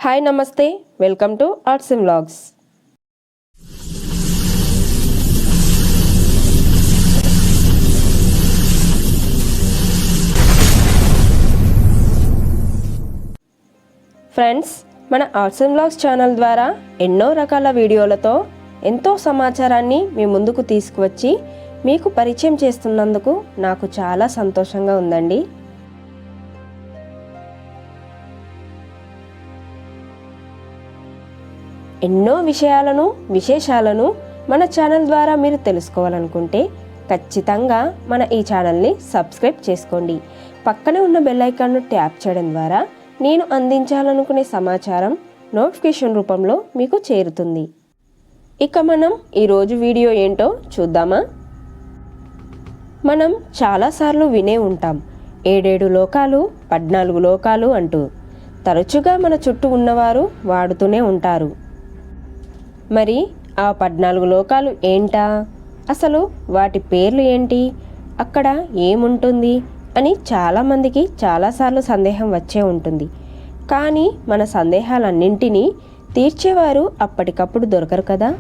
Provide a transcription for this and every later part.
Hi నమస్తే, welcome to arts and vlogs. Friends, మన arts and vlogs channel ద్వారా ఎన్నో రకాల వీడియోలతో ఎంతో సమాచారాన్ని మీ ముందుకు తీసుకువచ్చి మీకు పరిచయం చేస్తున్నందుకు నాకు చాలా సంతోషంగా ఉందండి. ఎన్నో విశేషాలను మన ఛానల్ ద్వారా మీరు తెలుసుకోవాలనుకుంటే ఖచ్చితంగా మన ఈ ఛానల్ని సబ్స్క్రైబ్ చేసుకోండి. పక్కనే ఉన్న బెల్ ఐకాన్ను ట్యాప్ చేయడం ద్వారా నేను అందించాలనుకునే సమాచారం నోటిఫికేషన్ రూపంలో మీకు చేరుతుంది. ఇక మనం ఈరోజు వీడియో ఏంటో చూద్దామా? మనం చాలాసార్లు వినే ఉంటాం 7 లోకాలు 14 లోకాలు అంటూ. తరచుగా మన చుట్టూ ఉన్నవారు వాడుతూనే ఉంటారు. మరి ఆ 14 లోకాలు ఏంటా, అసలు వాటి పేర్లు ఏంటి, అక్కడ ఏముంటుంది అని చాలామందికి చాలాసార్లు సందేహం వచ్చే ఉంటుంది. కానీ మన సందేహాలన్నింటినీ తీర్చేవారు అప్పటికప్పుడు దొరకరు కదా.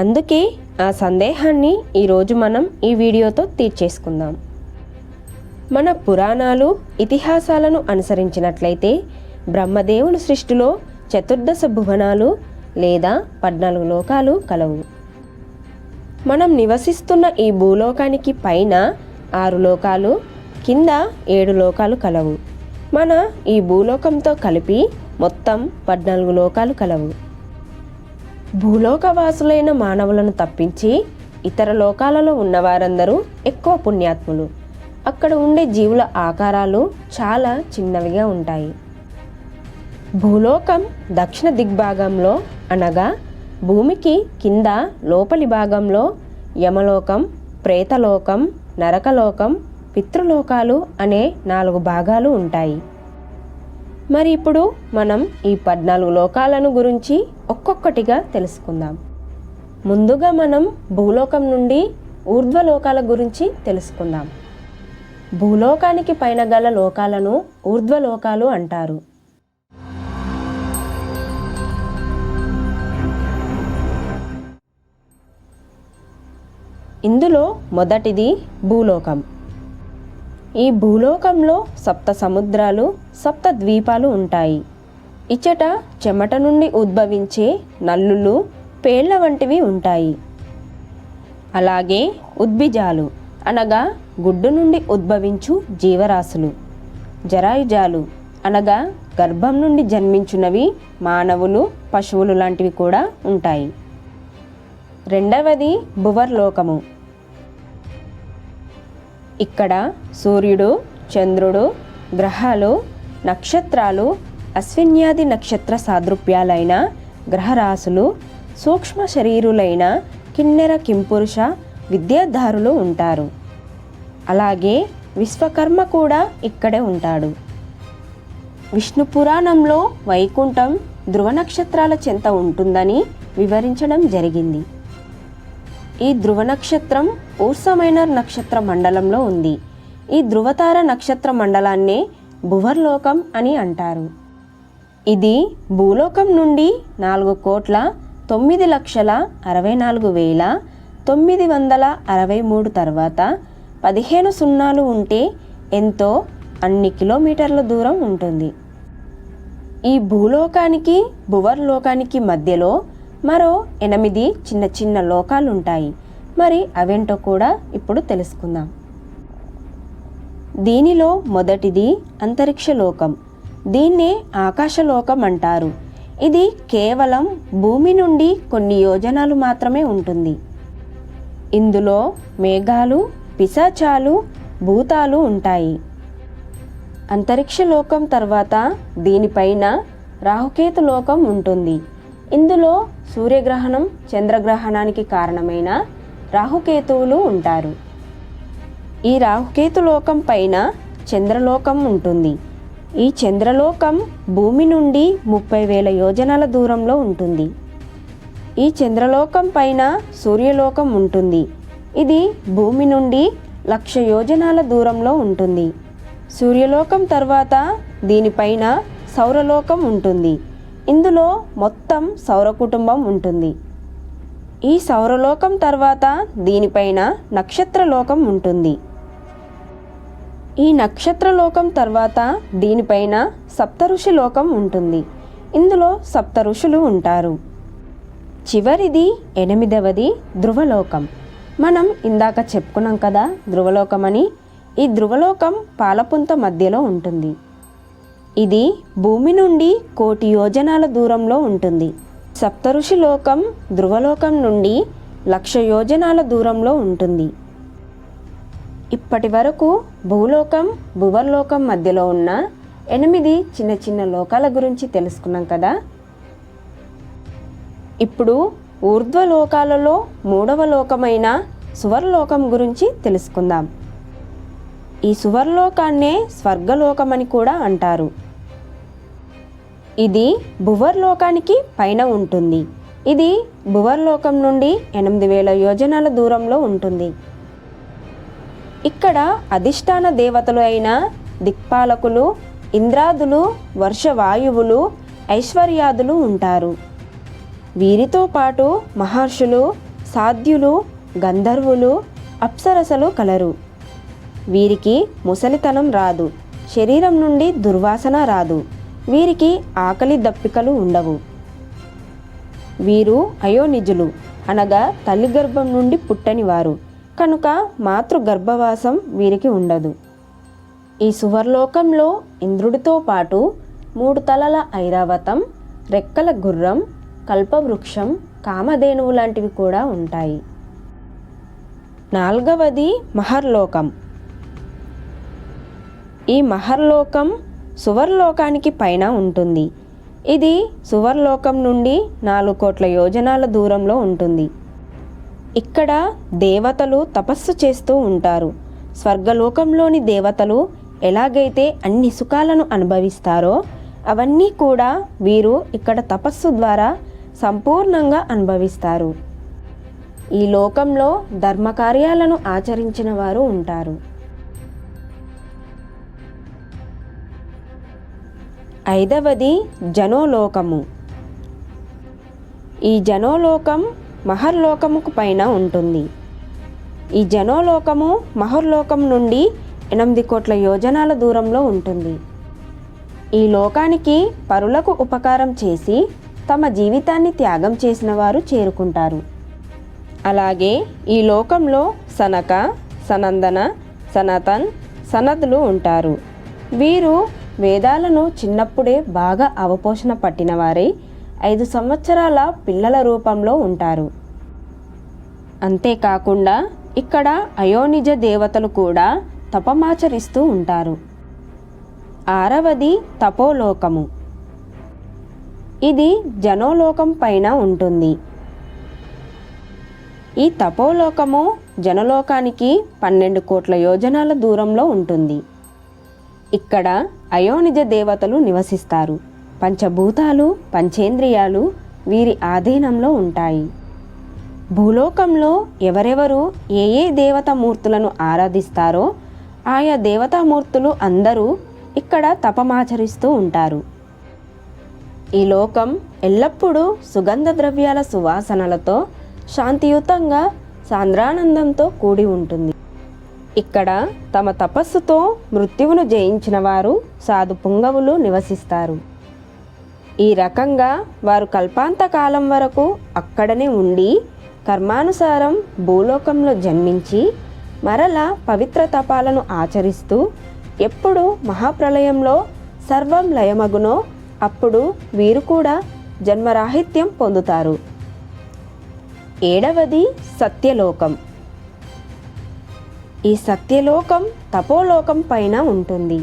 అందుకే ఆ సందేహాన్ని ఈరోజు మనం ఈ వీడియోతో తీర్చేసుకుందాం. మన పురాణాలు ఇతిహాసాలను అనుసరించినట్లయితే బ్రహ్మదేవుని సృష్టిలో 14 భువనాలు లేదా 14 లోకాలు కలవు. మనం నివసిస్తున్న ఈ భూలోకానికి పైన 6 లోకాలు, కింద 7 లోకాలు కలవు. మన ఈ భూలోకంతో కలిపి మొత్తం 14 లోకాలు కలవు. భూలోకవాసులైన మానవులను తప్పించి ఇతర లోకాలలో ఉన్నవారందరూ ఎక్కువ పుణ్యాత్ములు. అక్కడ ఉండే జీవుల ఆకారాలు చాలా చిన్నవిగా ఉంటాయి. భూలోకం దక్షిణ దిగ్భాగంలో అనగా భూమికి కింద లోపలి భాగంలో యమలోకం, ప్రేతలోకం, నరకలోకం, పితృలోకాలు అనే 4 భాగాలు ఉంటాయి. మరి ఇప్పుడు మనం ఈ 14 లోకాలను గురించి ఒక్కొక్కటిగా తెలుసుకుందాం. ముందుగా మనం భూలోకం నుండి ఊర్ధ్వలోకాల గురించి తెలుసుకుందాం. భూలోకానికి పైన గల లోకాలను ఊర్ధ్వలోకాలు అంటారు. ఇందులో మొదటిది భూలోకం. ఈ భూలోకంలో 7 సముద్రాలు 7 ద్వీపాలు ఉంటాయి. ఇచ్చట చెమట నుండి ఉద్భవించే నల్లులు, పేళ్ల వంటివి ఉంటాయి. అలాగే ఉద్భిజాలు అనగా గుడ్డు నుండి ఉద్భవించు జీవరాశులు, జరాయుజాలు అనగా గర్భం నుండి జన్మించున్నవి మానవులు, పశువులు లాంటివి కూడా ఉంటాయి. రెండవది భువర్లోకము. ఇక్కడ సూర్యుడు, చంద్రుడు, గ్రహాలు, నక్షత్రాలు, అశ్విన్యాది నక్షత్ర సాదృప్యాలైన గ్రహరాశులు, సూక్ష్మ శరీరులైన కిన్నెర కింపురుష విద్యాధారులు ఉంటారు. అలాగే విశ్వకర్మ కూడా ఇక్కడే ఉంటాడు. విష్ణు పురాణంలో వైకుంఠం ధ్రువ నక్షత్రాల చెంత ఉంటుందని వివరించడం జరిగింది. ఈ ధ్రువ నక్షత్రం ఊర్సమైనర్ నక్షత్ర మండలంలో ఉంది. ఈ ధృవతార నక్షత్ర మండలాన్నే భువర్లోకం అని అంటారు. ఇది భూలోకం నుండి 4,964,963 తర్వాత 15 సున్నాలు ఉంటే ఎంతో అన్ని కిలోమీటర్ల దూరం ఉంటుంది. ఈ భూలోకానికి భువర్లోకానికి మధ్యలో మరో 8 చిన్న చిన్న లోకాలు ఉంటాయి. మరి అవేంటో కూడా ఇప్పుడు తెలుసుకుందాం. దీనిలో మొదటిది అంతరిక్ష లోకం. దీన్నే ఆకాశలోకం అంటారు. ఇది కేవలం భూమి నుండి కొన్ని యోజనాలు మాత్రమే ఉంటుంది. ఇందులో మేఘాలు, పిశాచాలు, భూతాలు ఉంటాయి. అంతరిక్ష లోకం తర్వాత దీనిపైన రాహుకేతు లోకం ఉంటుంది. ఇందులో సూర్యగ్రహణం, చంద్రగ్రహణానికి కారణమైన రాహుకేతువులు ఉంటారు. ఈ రాహుకేతు లోకం పైన చంద్రలోకం ఉంటుంది. ఈ చంద్రలోకం భూమి నుండి 30,000 యోజనాల దూరంలో ఉంటుంది. ఈ చంద్రలోకం పైన సూర్యలోకం ఉంటుంది. ఇది భూమి నుండి 1,00,000 యోజనాల దూరంలో ఉంటుంది. సూర్యలోకం తర్వాత దీనిపైన సౌరలోకం ఉంటుంది. ఇందులో మొత్తం సౌర కుటుంబం ఉంటుంది. ఈ సౌరలోకం తర్వాత దీనిపైన నక్షత్రలోకం ఉంటుంది. ఈ నక్షత్రలోకం తర్వాత దీనిపైన సప్తఋషి లోకం ఉంటుంది. ఇందులో సప్త ఋషులు ఉంటారు. చివరిది 8వది ధ్రువలోకం. మనం ఇందాక చెప్పుకున్నాం కదా ధ్రువలోకం అని. ఈ ధ్రువలోకం పాలపుంత మధ్యలో ఉంటుంది. ఇది భూమి నుండి 1,000,000 యోజనాల దూరంలో ఉంటుంది. సప్తఋషి లోకం ధ్రువలోకం నుండి 1,00,000 యోజనాల దూరంలో ఉంటుంది. ఇప్పటి వరకు భూలోకం భువర్లోకం మధ్యలో ఉన్న 8 చిన్న చిన్న లోకాల గురించి తెలుసుకున్నాం కదా. ఇప్పుడు ఊర్ధ్వలోకాలలో 3వ లోకమైన సువర్లోకం గురించి తెలుసుకుందాం. ఈ సువర్లోకాన్నే స్వర్గలోకమని కూడా అంటారు. ఇది భువర్లోకానికి పైన ఉంటుంది. ఇది భువర్లోకం నుండి 8,000 యోజనాల దూరంలో ఉంటుంది. ఇక్కడ అధిష్టాన దేవతలు అయిన దిక్పాలకులు, ఇంద్రాదులు, వర్షవాయువులు, ఐశ్వర్యాదులు ఉంటారు. వీరితో పాటు మహర్షులు, సాధ్యులు, గంధర్వులు, అప్సరసలు కలరు. వీరికి ముసలితనం రాదు, శరీరం నుండి దుర్వాసన రాదు, వీరికి ఆకలి దప్పికలు ఉండవు. వీరు అయోనిజులు, అనగా తల్లి గర్భం నుండి పుట్టని వారు కనుక మాతృ గర్భవాసం వీరికి ఉండదు. ఈ సువర్లోకంలో ఇంద్రుడితో పాటు 3 తలల ఐరావతం, రెక్కల గుర్రం, కల్పవృక్షం, కామధేనువు లాంటివి కూడా ఉంటాయి. 4వది మహర్లోకం. ఈ మహర్లోకం సువర్లోకానికి పైన ఉంటుంది. ఇది సువర్లోకం నుండి 4 కోట్ల యోజనాల దూరంలో ఉంటుంది. ఇక్కడ దేవతలు తపస్సు చేస్తూ ఉంటారు. స్వర్గలోకంలోని దేవతలు ఎలాగైతే అన్ని సుఖాలను అనుభవిస్తారో అవన్నీ కూడా వీరు ఇక్కడ తపస్సు ద్వారా సంపూర్ణంగా అనుభవిస్తారు. ఈ లోకంలో ధర్మకార్యాలను ఆచరించిన వారు ఉంటారు. 5వది జనోలోకము. ఈ జనోలోకం మహర్లోకముకు పైన ఉంటుంది. ఈ జనోలోకము మహర్లోకం నుండి 8 కోట్ల యోజనాల దూరంలో ఉంటుంది. ఈ లోకానికి పరులకు ఉపకారం చేసి తమ జీవితాన్ని త్యాగం చేసిన వారు చేరుకుంటారు. అలాగే ఈ లోకంలో సనక, సనందన, సనతన్, సనదులు ఉంటారు. వీరు వేదాలను చిన్నప్పుడే బాగా అవపోషణ పట్టిన వారై 5 సంవత్సరాల పిల్లల రూపంలో ఉంటారు. అంతేకాకుండా ఇక్కడ అయోనిజ దేవతలు కూడా తపమాచరిస్తూ ఉంటారు. 6వది తపోలోకము. ఇది జనోలోకం పైన ఉంటుంది. ఈ తపోలోకము జనలోకానికి 12 కోట్ల యోజనాల దూరంలో ఉంటుంది. ఇక్కడ అయోనిజ దేవతలు నివసిస్తారు. పంచభూతాలు, పంచేంద్రియాలు వీరి ఆధీనంలో ఉంటాయి. భూలోకంలో ఎవరెవరు ఏ ఏ దేవతామూర్తులను ఆరాధిస్తారో ఆయా దేవతామూర్తులు అందరూ ఇక్కడ తపమాచరిస్తూ ఉంటారు. ఈ లోకం ఎల్లప్పుడూ సుగంధ ద్రవ్యాల సువాసనలతో శాంతియుతంగా సాంద్రానందంతో కూడి ఉంటుంది. ఇక్కడ తమ తపస్సుతో మృత్యువును జయించిన వారు సాధు పుంగవులు నివసిస్తారు. ఈ రకంగా వారు కల్పాంతకాలం వరకు అక్కడనే ఉండి కర్మానుసారం భూలోకంలో జన్మించి మరలా పవిత్ర తపాలను ఆచరిస్తూ ఎప్పుడు మహాప్రళయంలో సర్వం లయమగునో అప్పుడు వీరు కూడా జన్మరాహిత్యం పొందుతారు. 7వది సత్యలోకం. ఈ సత్యలోకం తపోలోకం పైన ఉంటుంది.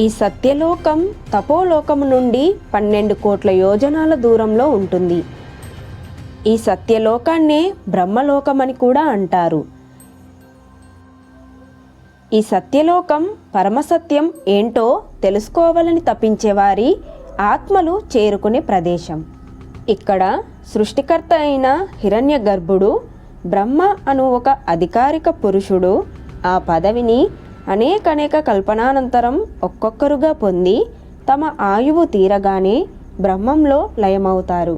ఈ సత్యలోకం తపోలోకం నుండి 12 కోట్ల యోజనాల దూరంలో ఉంటుంది. ఈ సత్యలోకాన్నే బ్రహ్మలోకమని కూడా అంటారు. ఈ సత్యలోకం పరమసత్యం ఏంటో తెలుసుకోవాలని తపించేవారి ఆత్మలు చేరుకునే ప్రదేశం. ఇక్కడ సృష్టికర్త అయిన హిరణ్య గర్భుడు బ్రహ్మ అను ఒక అధికారిక పురుషుడు ఆ పదవిని అనేక కల్పనానంతరం ఒక్కొక్కరుగా పొంది తమ ఆయువు తీరగానే బ్రహ్మంలో లయమవుతారు.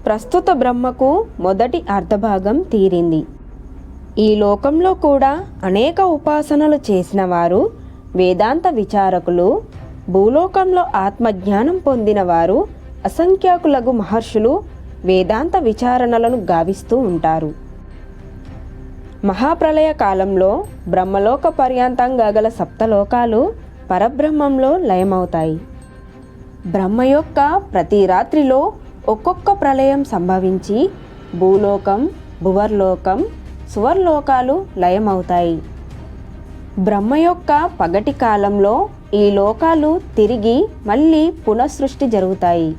ప్రస్తుత బ్రహ్మకు మొదటి అర్ధభాగం తీరింది. ఈ లోకంలో కూడా అనేక ఉపాసనలు చేసిన వారు, వేదాంత విచారకులు, భూలోకంలో ఆత్మజ్ఞానం పొందిన వారు, అసంఖ్యాకులగు మహర్షులు వేదాంత విచారణలను గావిస్తూ ఉంటారు. మహాప్రళయ కాలంలో బ్రహ్మలోక పర్యాంతంగా గల సప్తలోకాలు పరబ్రహ్మంలో లయమవుతాయి. బ్రహ్మ యొక్క ప్రతి రాత్రిలో ఒక్కొక్క ప్రళయం సంభవించి భూలోకం, భువర్లోకం, సువర్లోకాలు లయమవుతాయి. బ్రహ్మ యొక్క పగటి కాలంలో ఈ లోకాలు తిరిగి మళ్ళీ పునఃసృష్టి జరుగుతాయి.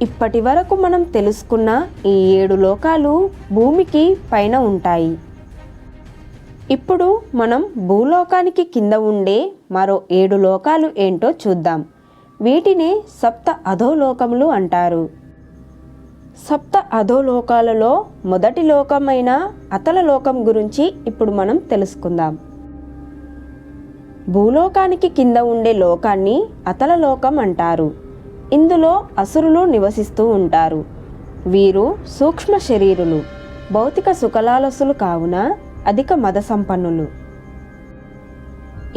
ఇప్పటి వరకు మనం తెలుసుకున్న ఈ 7 లోకాలు భూమికి పైన ఉంటాయి. ఇప్పుడు మనం భూలోకానికి కింద ఉండే మరో 7 లోకాలు ఏంటో చూద్దాం. వీటిని సప్త అధోలోకములు అంటారు. సప్త అధోలోకాలలో మొదటి లోకమైన అతల లోకం గురించి ఇప్పుడు మనం తెలుసుకుందాం. భూలోకానికి కింద ఉండే లోకాన్ని అతల లోకం అంటారు. ఇందులో అసురులు నివసిస్తూ ఉంటారు. వీరు సూక్ష్మ శరీరులు, భౌతిక సుఖలాలసులు కావున అధిక మద సంపన్నులు.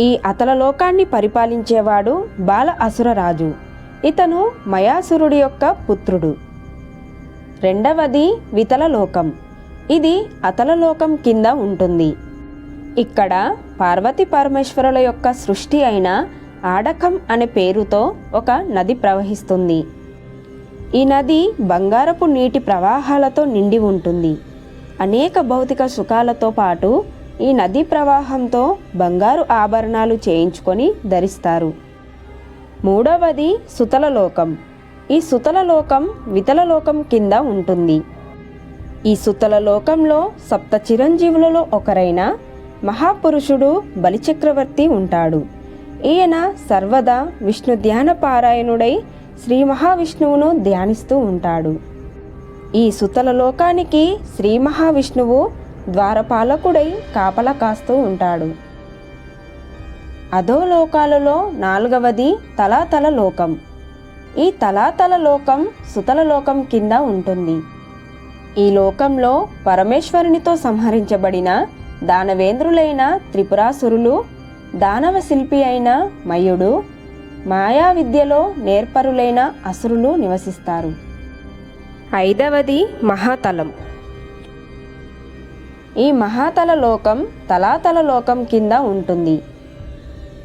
ఈ అతల లోకాన్ని పరిపాలించేవాడు బాల అసురరాజు. ఇతను మయాసురుడి యొక్క పుత్రుడు. రెండవది వితల లోకం. ఇది అతల లోకం కింద ఉంటుంది. ఇక్కడ పార్వతీ పరమేశ్వరుల యొక్క సృష్టి అయిన ఆడకం అనే పేరుతో ఒక నది ప్రవహిస్తుంది. ఈ నది బంగారపు నీటి ప్రవాహాలతో నిండి ఉంటుంది. అనేక భౌతిక సుఖాలతో పాటు ఈ నదీ ప్రవాహంతో బంగారు ఆభరణాలు చేయించుకొని ధరిస్తారు. మూడవది సుతల లోకం. ఈ సుతల లోకం వితల లోకం కింద ఉంటుంది. ఈ సుతల లోకంలో సప్త చిరంజీవులలో ఒకరైన మహాపురుషుడు బలిచక్రవర్తి ఉంటాడు. ఈయన సర్వదా విష్ణు ధ్యాన పారాయణుడై శ్రీ మహావిష్ణువును ధ్యానిస్తూ ఉంటాడు. ఈ సుతల లోకానికి శ్రీ మహావిష్ణువు ద్వారపాలకుడై కాపలా కాస్తూ ఉంటాడు. అధోలోకాలలో 4వది తలాతల లోకం. ఈ తలాతల లోకం సుతల లోకం కింద ఉంటుంది. ఈ లోకంలో పరమేశ్వరునితో సంహరించబడిన దానవేంద్రులైన త్రిపురాసురులు, దానవ శిల్పి అయిన మయుడు, మాయా విద్యలో నేర్పరులైన అసురులు నివసిస్తారు. 5వది మహాతలం. ఈ మహాతల లోకం తలాతల లోకం కింద ఉంటుంది.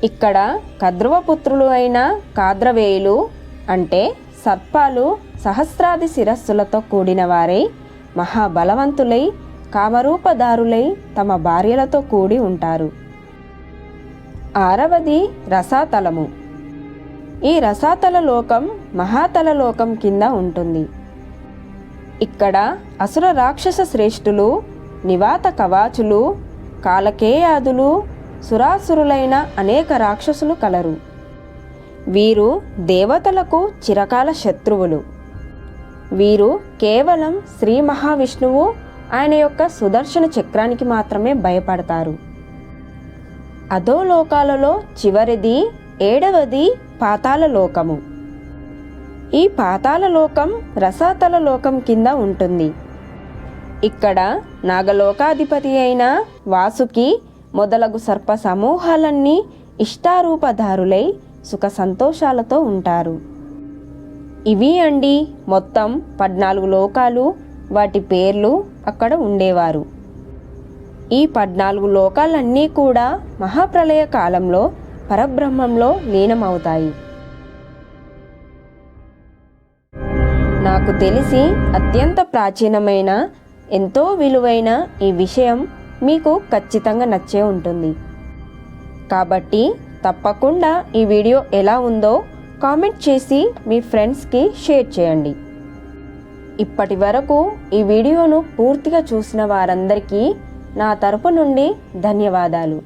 ఇక్కడ కద్రువపుత్రులు అయిన కాద్రవేయులు అంటే సర్పాలు సహస్రాది శిరస్సులతో కూడిన వారై మహాబలవంతులై కామరూపదారులై తమ భార్యలతో కూడి ఉంటారు. 6వది రసాతలము. ఈ రసాతల లోకం మహాతల లోకం కింద ఉంటుంది. ఇక్కడ అసుర రాక్షస శ్రేష్ఠులు, నివాత కవాచులు, కాలకేయాదులు, సురాసురులైన అనేక రాక్షసులు కలరు. వీరు దేవతలకు చిరకాల శత్రువులు. వీరు కేవలం శ్రీ మహావిష్ణువు ఆయన యొక్క సుదర్శన చక్రానికి మాత్రమే భయపడతారు. అధోలోకాలలో చివరిది 7వది పాతాళ లోకము. ఈ పాతాళ లోకం రసాతల లోకం కింద ఉంటుంది. ఇక్కడ నాగలోకాధిపతి అయిన వాసుకి మొదలగు సర్ప సమూహాలన్నీ ఇష్టారూపధారులై సుఖ సంతోషాలతో ఉంటారు. ఇవి అండి మొత్తం 14 లోకాలు, వాటి పేర్లు అక్కడ ఉండేవారు. ఈ 14 లోకాలన్నీ కూడా మహాప్రళయ కాలంలో పరబ్రహ్మంలో లీనమవుతాయి. నాకు తెలిసి అత్యంత ప్రాచీనమైన, ఎంతో విలువైన ఈ విషయం మీకు ఖచ్చితంగా నచ్చే ఉంటుంది. కాబట్టి తప్పకుండా ఈ వీడియో ఎలా ఉందో కామెంట్ చేసి మీ ఫ్రెండ్స్కి షేర్ చేయండి. ఇప్పటి వరకు ఈ వీడియోను పూర్తిగా చూసిన వారందరికీ నా తరపు నుండి ధన్యవాదాలు.